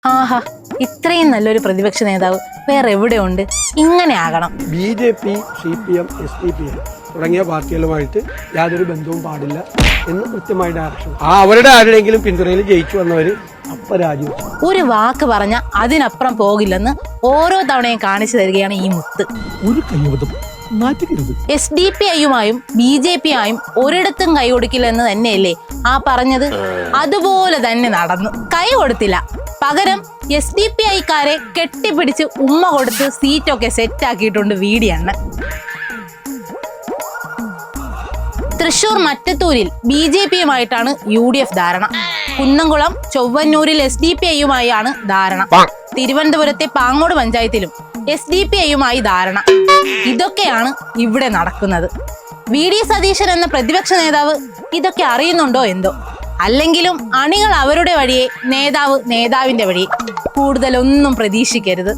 ആഹാ, ഇത്രയും നല്ലൊരു പ്രതിപക്ഷ നേതാവ് വേറെ എവിടെയുണ്ട്? ഇങ്ങനെ ആകണം. BJP, CPM, SDPM തുടങ്ങിയ പാർട്ടികളുമായിട്ട് യാതൊരു ബന്ധവും പാടില്ല എന്ന് കൃത്യമായ ഡയറക്ഷൻ. അവരുടെ ആരുടെയെങ്കിലും പിന്തുണയിൽ ജയിച്ചു വന്നവര് അപ്പ രാജിവെച്ചു. ഒരു വാക്ക് പറഞ്ഞ അതിനപ്പുറം പോകില്ലെന്ന് ഓരോ തവണയും കാണിച്ചു തരികയാണ് ഈ മുത്ത്. ഒരു കൈവതം SDPIയുമായും BJPയായും ഒരിടത്തും കൈ കൊടുക്കില്ലെന്ന് തന്നെയല്ലേ ആ പറഞ്ഞത്? അതുപോലെ തന്നെ നടന്നു. കൈ കൊടുത്തില്ല, പകരം SDPIക്കാരെ കെട്ടിപ്പിടിച്ച് ഉമ്മ കൊടുത്ത് സീറ്റൊക്കെ സെറ്റാക്കിയിട്ടുണ്ട് വീടിയണ്ണ. തൃശൂർ മറ്റത്തൂരിൽ BJPയുമായിട്ടാണ് UDF ധാരണ. കുന്നംകുളം ചൊവ്വന്നൂരിൽ SDPIയുമായാണ് ധാരണ. തിരുവനന്തപുരത്തെ പാങ്ങോട് പഞ്ചായത്തിലും SDPIയുമായി ധാരണ. ഇതൊക്കെയാണ് ഇവിടെ നടക്കുന്നത്. VD സതീശൻ എന്ന പ്രതിപക്ഷ നേതാവ് ഇതൊക്കെ അറിയുന്നുണ്ടോ എന്തോ? അല്ലെങ്കിലും അണികൾ അവരുടെ വഴിയെ, നേതാവ് നേതാവിന്റെ വഴിയെ. കൂടുതലൊന്നും പ്രതീക്ഷിക്കരുത്.